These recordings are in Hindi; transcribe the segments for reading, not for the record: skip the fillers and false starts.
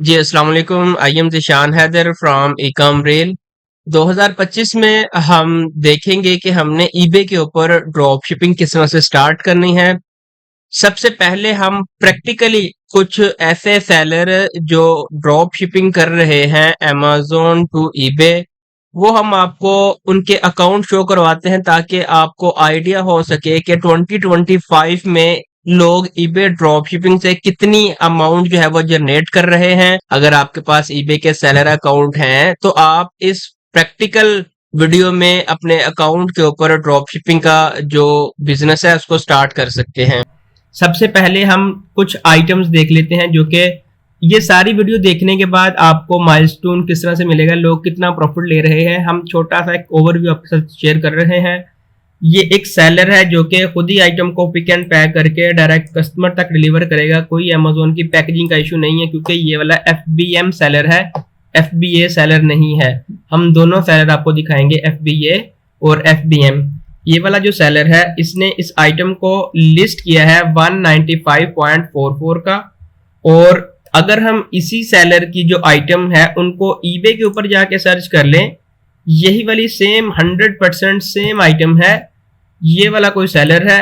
जी, अस्सलाम वालेकुम। I am Zeeshan Haider from इकम रेल। 2025 में हम देखेंगे कि हमने ईबे के ऊपर ड्रॉप शिपिंग किस तरह से स्टार्ट करनी है। सबसे पहले हम प्रैक्टिकली कुछ ऐसे सेलर जो ड्रॉप शिपिंग कर रहे हैं अमेज़न टू ईबे, वो हम आपको उनके अकाउंट शो करवाते हैं ताकि आपको आइडिया हो सके कि 2025 में लोग ईबे ड्रॉप शिपिंग से कितनी अमाउंट जो है वो जनरेट कर रहे हैं। अगर आपके पास ईबे के सेलर अकाउंट हैं तो आप इस प्रैक्टिकल वीडियो में अपने अकाउंट के ऊपर ड्रॉप शिपिंग का जो बिजनेस है उसको स्टार्ट कर सकते हैं। सबसे पहले हम कुछ आइटम्स देख लेते हैं जो कि ये सारी वीडियो देखने के बाद आपको माइलस्टोन किस तरह से मिलेगा, लोग कितना प्रॉफिट ले रहे हैं, हम छोटा सा एक ओवरव्यू आपके साथ शेयर कर रहे हैं। ये एक सेलर है जो कि खुद ही आइटम को पिक एंड पैक करके डायरेक्ट कस्टमर तक डिलीवर करेगा। कोई अमेज़न की पैकेजिंग का इशू नहीं है क्योंकि ये वाला FBM सेलर है, FBA सेलर नहीं है। हम दोनों सेलर आपको दिखाएंगे, FBA और FBM। ये वाला जो सेलर है इसने इस आइटम को लिस्ट किया है 195.44 का। और अगर हम इसी सेलर की जो आइटम है उनको ईबे के ऊपर जाके सर्च कर लें, यही वाली सेम 100% सेम आइटम है, ये वाला कोई सेलर है।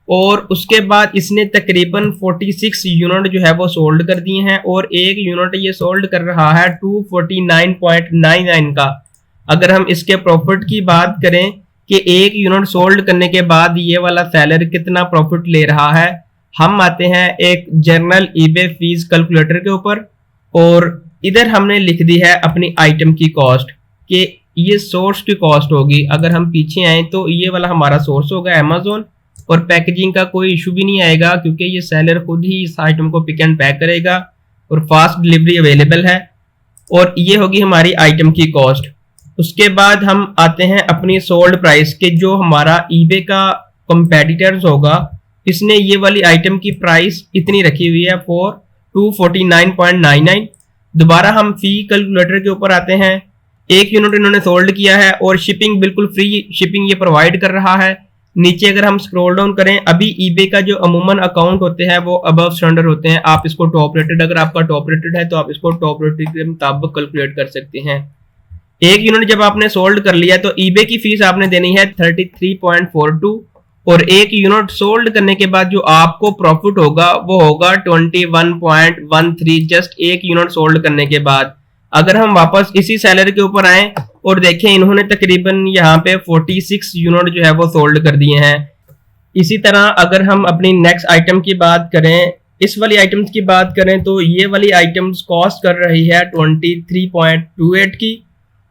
और उसके बाद इसने तकरीबन 46 यूनिट जो है वो सोल्ड कर दिए हैं और एक यूनिट ये सोल्ड कर रहा है 249.99 का। अगर हम इसके प्रॉफिट की बात करें कि एक यूनिट सोल्ड करने के बाद ये वाला सेलर कितना प्रॉफिट ले रहा है, हम आते हैं एक जनरल ईबे फीस कैलकुलेटर के ऊपर और इधर हमने लिख दी है अपनी आइटम की कॉस्ट कि ये सोर्स की कॉस्ट होगी। अगर हम पीछे आए तो ये वाला हमारा सोर्स होगा अमेज़न और पैकेजिंग का कोई इशू भी नहीं आएगा क्योंकि ये सेलर खुद ही इस आइटम को पिक एंड पैक करेगा और फास्ट डिलीवरी अवेलेबल है। और ये होगी हमारी आइटम की कॉस्ट। उसके बाद हम आते हैं अपनी सोल्ड प्राइस के, जो हमारा ईबे का कंपेटिटर्स होगा इसने ये वाली आइटम की प्राइस इतनी रखी हुई है फॉर 249.99। दोबारा हम फी कैलकुलेटर के ऊपर आते हैं। एक यूनिट इन्होंने सोल्ड किया है और शिपिंग बिल्कुल फ्री शिपिंग ये प्रोवाइड कर रहा है। नीचे अगर हम स्क्रॉल डाउन करें, अभी ईबे का जो अमूमन अकाउंट होते हैं वो अबव स्टैंडर्ड होते हैं। आप इसको टॉप रेटेड, अगर आपका टॉप रेटेड है तो आप इसको टॉप रेटेड के मुताबिक कैलकुलेट कर सकते हैं। एक यूनिट जब आपने सोल्ड कर लिया तो ईबे की फीस आपने देनी है 33.42 और एक यूनिट सोल्ड करने के बाद जो आपको प्रॉफिट होगा वो होगा 21.13 जस्ट एक यूनिट सोल्ड करने के बाद। अगर हम वापस इसी सेलर के ऊपर आए और देखें, इन्होंने तकरीबन यहाँ पे 46 यूनिट जो है वो सोल्ड कर दिए हैं। इसी तरह अगर हम अपनी नेक्स्ट आइटम की बात करें, इस वाली आइटम्स की बात करें तो ये वाली आइटम्स कॉस्ट कर रही है 23.28 की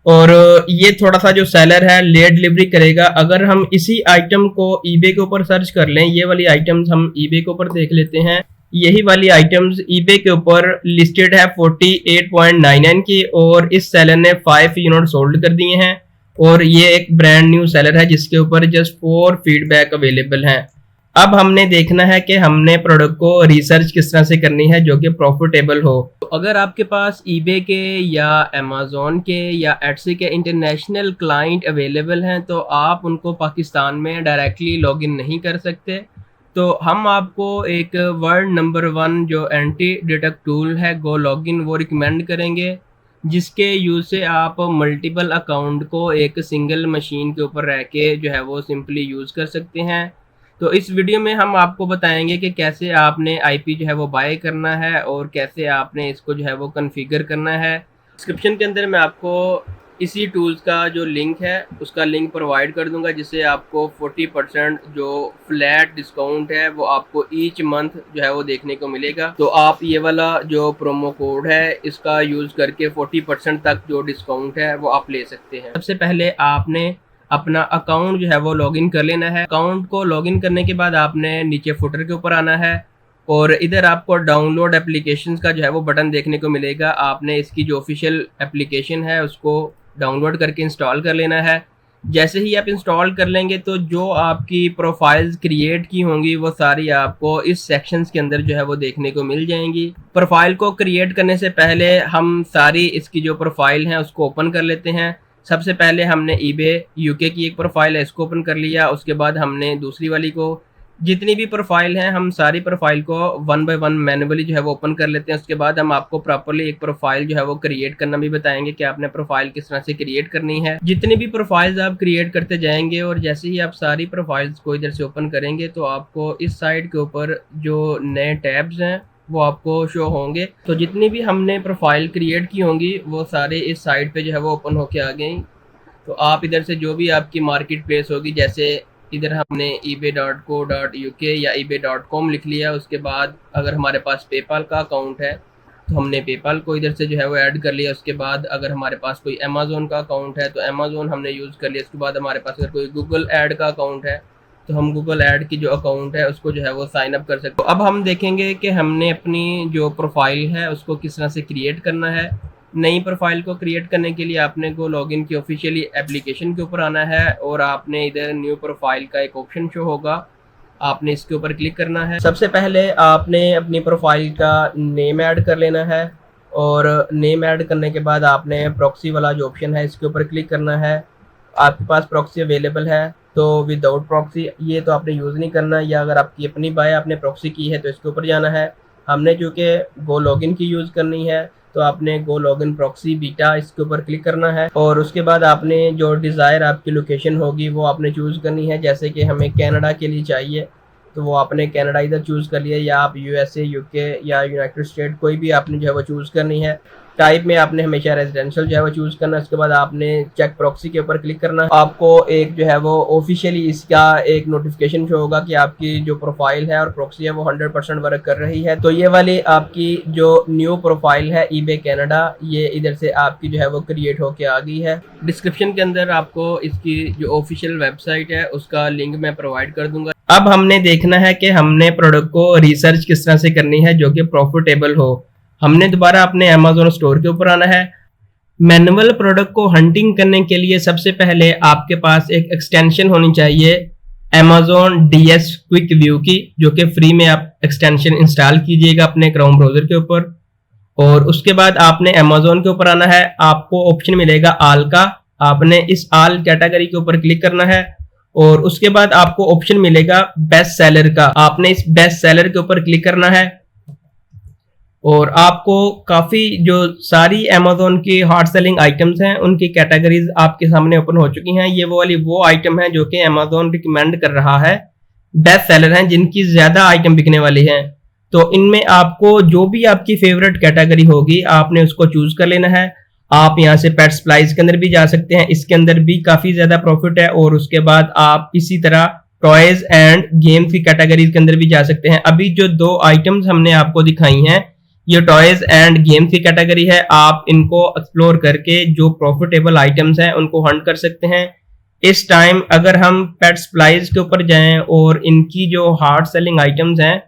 और ये थोड़ा सा जो सेलर है लेट डिलीवरी करेगा। अगर हम इसी आइटम को ईबे के ऊपर सर्च कर लें, ये वाली आइटम्स हम ईबे के ऊपर देख लेते हैं, यही वाली आइटम्स ईबे के ऊपर लिस्टेड है 48.99 की और इस सेलर ने 5 यूनिट सोल्ड कर दिए हैं और ये एक ब्रांड न्यू सेलर है जिसके ऊपर जस्ट 4 फीडबैक अवेलेबल हैं। अब हमने देखना है कि हमने प्रोडक्ट को रिसर्च किस तरह से करनी है जो कि प्रॉफिटेबल हो। तो अगर आपके पास ईबे के या अमेज़न के या एटसी के इंटरनेशनल क्लाइंट अवेलेबल हैं तो आप उनको पाकिस्तान में डायरेक्टली लॉगिन नहीं कर सकते। तो हम आपको एक वर्ल्ड नंबर 1 जो एंटी डिटेक्ट टूल है गो लॉगिन वो रिकमेंड करेंगे, जिसके यूज़ से आप मल्टीपल अकाउंट को एक सिंगल मशीन के ऊपर रह के जो है वो सिंपली यूज़ कर सकते हैं। तो इस वीडियो में हम आपको बताएंगे कि कैसे आपने आईपी जो है वो बाय करना है और कैसे आपने इसको जो है वो कॉन्फ़िगर करना है। डिस्क्रिप्शन के अंदर मैं आपको इसी टूल्स का जो लिंक है उसका लिंक प्रोवाइड कर दूंगा, जिससे आपको 40% जो फ्लैट डिस्काउंट है वो आपको ईच मंथ जो है वो देखने को मिलेगा। तो आप ये वाला जो प्रोमो कोड है इसका यूज़ करके 40% तक जो डिस्काउंट है वो आप ले सकते हैं। सबसे पहले आपने अपना अकाउंट जो है वो लॉगिन कर लेना है। अकाउंट को लॉगिन करने के बाद आपने नीचे फुटर के ऊपर आना है और इधर आपको डाउनलोड एप्लीकेशंस का जो है वो बटन देखने को मिलेगा। आपने इसकी जो ऑफिशियल एप्लीकेशन है उसको डाउनलोड करके इंस्टॉल कर लेना है। जैसे ही आप इंस्टॉल कर लेंगे तो जो आपकी प्रोफाइल्स क्रिएट की होंगी वो सारी आपको इस सेक्शंस के अंदर जो है वो देखने को मिल जाएंगी। प्रोफाइल को क्रिएट करने से पहले हम सारी इसकी जो प्रोफाइल हैं उसको ओपन कर लेते हैं। सबसे पहले हमने ईबे यूके की एक प्रोफाइल है इसको ओपन कर लिया, उसके बाद हमने दूसरी वाली को, जितनी भी प्रोफाइल है हम सारी प्रोफाइल को वन बाय वन मैन्युअली जो है वो ओपन कर लेते हैं। उसके बाद हम आपको प्रॉपर्ली एक प्रोफाइल जो है वो क्रिएट करना भी बताएंगे कि आपने प्रोफाइल किस तरह से क्रिएट करनी है। जितनी भी प्रोफाइल्स आप क्रिएट करते जाएंगे और जैसे ही आप सारी प्रोफाइल्स को इधर से ओपन करेंगे तो आपको इस साइड के ऊपर जो नए टैब्स हैं वो आपको शो होंगे। तो जितनी भी हमने प्रोफाइल क्रिएट की होंगी वो सारे इस साइड पे जो है वो ओपन होके आ गई। तो आप इधर से जो भी आपकी मार्केट प्लेस होगी, जैसे इधर हमने ebay.co.uk या ebay.com लिख लिया। उसके बाद अगर हमारे पास पेपाल का अकाउंट है तो हमने पेपाल को इधर से जो है वो ऐड कर लिया। उसके बाद अगर हमारे पास कोई अमेज़ोन का अकाउंट है तो अमेज़ोन हमने यूज़ कर लिया। उसके बाद हमारे पास अगर कोई गूगल ऐड का अकाउंट है तो हम गूगल ऐड की जो अकाउंट है उसको जो है वो साइन अप कर सकते हैं। तो अब हम देखेंगे कि हमने अपनी जो प्रोफाइल है उसको किस तरह से क्रिएट करना है। नई प्रोफाइल को क्रिएट करने के लिए आपने गो लॉगिन की ऑफिशियली एप्लीकेशन के ऊपर आना है और आपने इधर न्यू प्रोफाइल का एक ऑप्शन शो होगा, आपने इसके ऊपर क्लिक करना है। सबसे पहले आपने अपनी प्रोफाइल का नेम ऐड कर लेना है और नेम ऐड करने के बाद आपने प्रॉक्सी वाला जो ऑप्शन है इसके ऊपर क्लिक करना है। आपके पास प्रॉक्सी अवेलेबल है तो विदाउट प्रॉक्सी ये तो आपने यूज़ नहीं करना, या अगर आपकी अपनी बाय आपने प्रॉक्सी की है तो इसके ऊपर जाना है। हमने चूँकि गो लॉगिन की यूज़ करनी है तो आपने गो लॉगिन प्रॉक्सी बीटा इसके ऊपर क्लिक करना है और उसके बाद आपने जो डिज़ायर आपकी लोकेशन होगी वो आपने चूज़ करनी है। जैसे कि हमें कनाडा के लिए चाहिए तो वो आपने कनाडा इधर चूज़ कर लिया, या आप यूएसए, यूके या यूनाइटेड स्टेट कोई भी आपने जो है वो चूज़ करनी है। टाइप में आपने हमेशा रेजिडेंशियल जो है वो चूज़ करना है। उसके बाद आपने चेक प्रॉक्सी के ऊपर क्लिक करना है। आपको एक जो है वो ऑफिशियली इसका एक नोटिफिकेशन शो होगा कि आपकी जो प्रोफाइल है और प्रॉक्सी है वो 100% वर्क कर रही है। तो ये वाली आपकी जो न्यू प्रोफाइल है eBay कनाडा, ये इधर से आपकी जो है वो क्रिएट होके आ गई है। डिस्क्रिप्शन के अंदर आपको इसकी जो ऑफिशियल वेबसाइट है उसका लिंक मैं प्रोवाइड कर दूंगा। अब हमने देखना है कि हमने प्रोडक्ट को रिसर्च किस तरह से करनी है जो कि प्रॉफिटेबल हो। हमने दोबारा अपने अमेज़न स्टोर के ऊपर आना है। मैनुअल प्रोडक्ट को हंटिंग करने के लिए सबसे पहले आपके पास एक एक्सटेंशन होनी चाहिए Amazon DS क्विक व्यू की, जो कि फ्री में आप एक्सटेंशन इंस्टॉल कीजिएगा अपने क्रोम ब्राउजर के ऊपर। और उसके बाद आपने Amazon के ऊपर आना है। आपको ऑप्शन मिलेगा आल का, आपने इस आल कैटेगरी के ऊपर क्लिक करना है और उसके बाद आपको ऑप्शन मिलेगा बेस्ट सेलर का, आपने इस बेस्ट सेलर के ऊपर क्लिक करना है और आपको काफ़ी जो सारी Amazon की हार्ड सेलिंग आइटम्स हैं उनकी कैटेगरीज आपके सामने ओपन हो चुकी हैं। ये वो वाली वो आइटम है जो कि Amazon रिकमेंड कर रहा है, बेस्ट सेलर हैं जिनकी ज़्यादा आइटम बिकने वाली हैं। तो इनमें आपको जो भी आपकी फेवरेट कैटेगरी होगी आपने उसको चूज कर लेना है। आप यहाँ से पेट सप्लाईज के अंदर भी जा सकते हैं, इसके अंदर भी काफ़ी ज़्यादा प्रॉफिट है। और उसके बाद आप इसी तरह टॉयज एंड गेम्स की कैटेगरीज के अंदर भी जा सकते हैं। अभी जो दो आइटम्स हमने आपको दिखाई हैं ये टॉयज एंड गेम्स की कैटेगरी है। आप इनको एक्सप्लोर करके जो प्रॉफिटेबल आइटम्स हैं उनको हंट कर सकते हैं। इस टाइम अगर हम पेट सप्लाईज के ऊपर जाएं और इनकी जो हार्ड सेलिंग आइटम्स हैं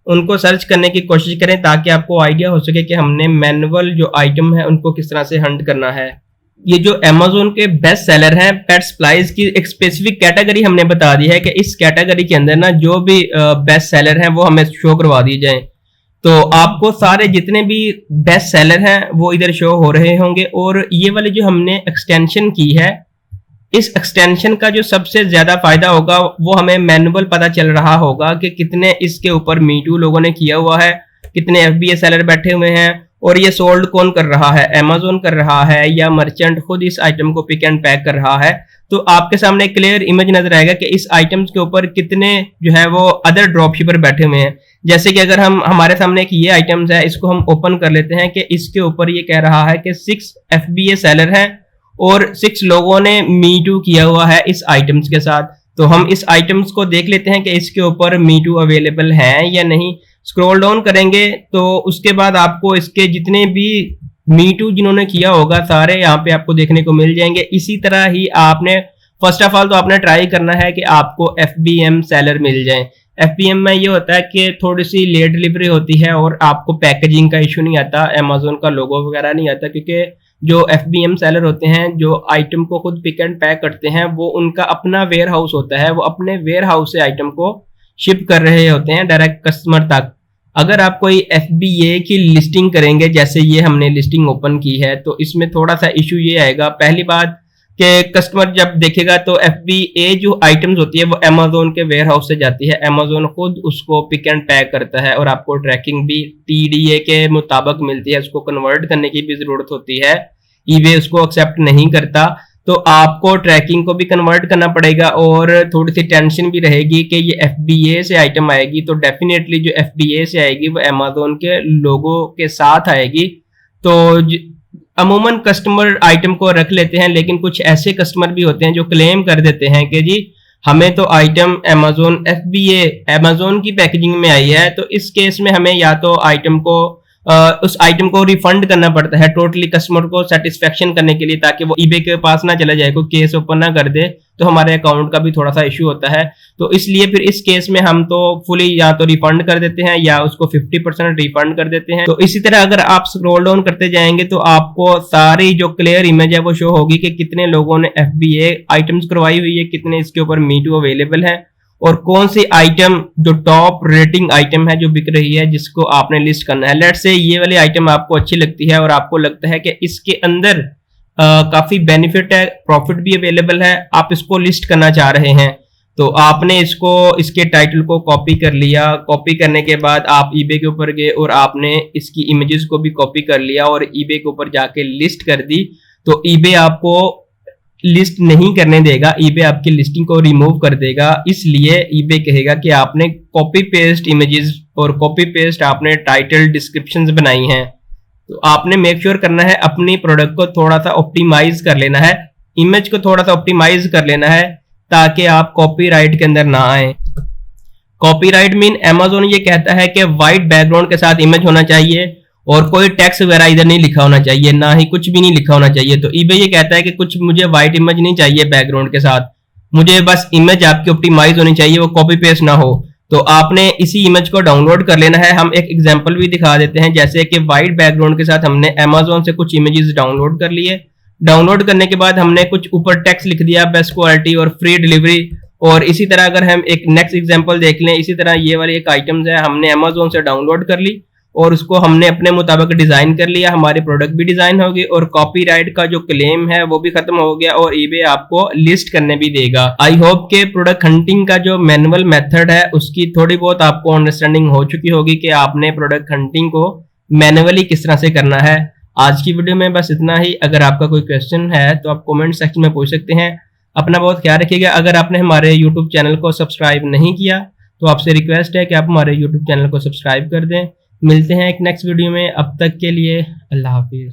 उनको सर्च करने की कोशिश करें ताकि आपको आइडिया हो सके कि हमने मैनुअल जो आइटम है उनको किस तरह से हंट करना है। ये जो Amazon के बेस्ट सेलर हैं पेट सप्लाईज की एक स्पेसिफिक कैटेगरी हमने बता दी है कि इस कैटेगरी के अंदर ना जो भी बेस्ट सेलर हैं वो हमें शो करवा दी जाए। तो आपको सारे जितने भी बेस्ट सेलर हैं वो इधर शो हो रहे होंगे। और ये वाली जो हमने एक्सटेंशन की है, इस एक्सटेंशन का जो सबसे ज्यादा फायदा होगा वो हमें मैनुअल पता चल रहा होगा कि कितने इसके ऊपर मीटू लोगों ने किया हुआ है, कितने FBA सेलर बैठे हुए हैं और ये सोल्ड कौन कर रहा है, Amazon कर रहा है या मर्चेंट खुद इस आइटम को पिक एंड पैक कर रहा है। तो आपके सामने क्लियर इमेज नजर आएगा कि इस आइटम्स के ऊपर कितने जो है वो अदर ड्रॉपशिपर बैठे हुए हैं। जैसे कि अगर हम हमारे सामने एक ये आइटम्स है, इसको हम ओपन कर लेते हैं कि इसके ऊपर ये कह रहा है कि 6 FBA सेलर हैं और 6 लोगों ने मी टू किया हुआ है इस आइटम्स के साथ। तो हम इस आइटम्स को देख लेते हैं कि इसके ऊपर मी टू अवेलेबल हैं या नहीं। स्क्रॉल डाउन करेंगे तो उसके बाद आपको इसके जितने भी मी टू जिन्होंने किया होगा सारे यहाँ पे आपको देखने को मिल जाएंगे। इसी तरह ही आपने फर्स्ट ऑफ ऑल तो आपने ट्राई करना है कि आपको FBM सेलर मिल जाए। FBM में ये होता है कि थोड़ी सी लेट डिलीवरी होती है और आपको पैकेजिंग का इशू नहीं आता, Amazon का लोगो वगैरह नहीं आता, क्योंकि जो FBM सेलर होते हैं जो आइटम को खुद पिक एंड पैक करते हैं वो उनका अपना वेयर हाउस होता है, वो अपने वेयर हाउस से आइटम को शिप कर रहे होते हैं डायरेक्ट कस्टमर तक। अगर आप कोई FBA की लिस्टिंग करेंगे, जैसे ये हमने लिस्टिंग ओपन की है, तो इसमें थोड़ा सा इशू ये आएगा। पहली बात कि कस्टमर जब देखेगा तो FBA जो आइटम्स होती है वो अमेजोन के वेयर हाउस से जाती है, अमेजोन खुद उसको पिक एंड पैक करता है और आपको ट्रैकिंग भी TDA के मुताबिक मिलती है, उसको कन्वर्ट करने की भी जरूरत होती है, ईबे उसको एक्सेप्ट नहीं करता, तो आपको ट्रैकिंग को भी कन्वर्ट करना पड़ेगा और थोड़ी सी टेंशन भी रहेगी कि ये FBA से आइटम आएगी, तो डेफिनेटली जो FBA से आएगी वो अमेजोन के लोगो के साथ आएगी। तो अमूमन कस्टमर आइटम को रख लेते हैं, लेकिन कुछ ऐसे कस्टमर भी होते हैं जो क्लेम कर देते हैं कि जी हमें तो आइटम अमेजोन FBA अमेजोन की पैकेजिंग में आई है, तो इस केस में हमें या तो आइटम को उस आइटम को रिफंड करना पड़ता है टोटली कस्टमर को सेटिस्फेक्शन करने के लिए, ताकि वो ईबे के पास ना चला जाए, कोई केस ओपन ना कर दे तो हमारे अकाउंट का भी थोड़ा सा इश्यू होता है। तो इसलिए फिर इस केस में हम तो फुली या तो रिफंड कर देते हैं या उसको 50% रिफंड कर देते हैं। तो इसी तरह अगर आप स्क्रॉल डाउन करते जाएंगे तो आपको सारी जो क्लियर इमेज है वो शो होगी कि कितने लोगों ने FBA आइटम्स करवाई हुई है, कितने इसके ऊपर मी टू अवेलेबल है और कौन सी आइटम जो टॉप रेटिंग आइटम है जो बिक रही है जिसको आपने लिस्ट करना है। लेट्स से ये वाली आइटम आपको अच्छी लगती है और आपको लगता है कि इसके अंदर काफी बेनिफिट है, प्रॉफिट भी अवेलेबल है, आप इसको लिस्ट करना चाह रहे हैं, तो आपने इसको इसके टाइटल को कॉपी कर लिया। कॉपी करने के बाद आप ईबे के ऊपर गए और आपने इसकी इमेजेस को भी कॉपी कर लिया और ईबे के ऊपर जाके लिस्ट कर दी। तो ईबे आपको लिस्ट नहीं करने देगा, ईबे आपकी लिस्टिंग को रिमूव कर देगा, इसलिए ईबे कहेगा कि आपने कॉपी पेस्ट इमेजेस और कॉपी पेस्ट आपने टाइटल डिस्क्रिप्शंस बनाई हैं। तो आपने मेक श्योर करना है अपनी प्रोडक्ट को थोड़ा सा ऑप्टिमाइज कर लेना है, इमेज को थोड़ा सा ऑप्टिमाइज कर लेना है ताकि आप कॉपीराइट के अंदर ना आए। कॉपीराइट मीन अमेजोन ये कहता है कि व्हाइट बैकग्राउंड के साथ इमेज होना चाहिए और कोई टेक्स्ट वगैरह इधर नहीं लिखा होना चाहिए, ना ही कुछ भी नहीं लिखा होना चाहिए। तो ईबे ये कहता है कि कुछ मुझे व्हाइट इमेज नहीं चाहिए बैकग्राउंड के साथ, मुझे बस इमेज आपकी ऑप्टिमाइज होनी चाहिए, वो कॉपी पेस्ट ना हो। तो आपने इसी इमेज को डाउनलोड कर लेना है। हम एक एग्जांपल भी दिखा देते हैं, जैसे कि व्हाइट बैकग्राउंड के साथ हमने अमेजोन से कुछ इमेजेस डाउनलोड कर लिए। डाउनलोड करने के बाद हमने कुछ ऊपर टेक्स्ट लिख दिया, बेस्ट क्वालिटी और फ्री डिलीवरी। और इसी तरह अगर हम एक नेक्स्ट एग्जांपल देख लें, इसी तरह ये वाली एक आइटम्स है, हमने अमेजोन से डाउनलोड कर ली और उसको हमने अपने मुताबिक डिजाइन कर लिया, हमारी प्रोडक्ट भी डिजाइन होगी और कॉपीराइट का जो क्लेम है वो भी खत्म हो गया और ईबे आपको लिस्ट करने भी देगा। आई होप के प्रोडक्ट हंटिंग का जो मैनुअल मेथड है उसकी थोड़ी बहुत आपको अंडरस्टैंडिंग हो चुकी होगी कि आपने प्रोडक्ट हंटिंग को मैनुअली किस तरह से करना है। आज की वीडियो में बस इतना ही। अगर आपका कोई क्वेश्चन है तो आप कमेंट सेक्शन में पूछ सकते हैं। अपना बहुत ख्याल रखिएगा। अगर आपने हमारे यूट्यूब चैनल को सब्सक्राइब नहीं किया तो आपसे रिक्वेस्ट है कि आप हमारे यूट्यूब चैनल को सब्सक्राइब कर दें। मिलते हैं एक नेक्स्ट वीडियो में, अब तक के लिए अल्लाह हाफिज।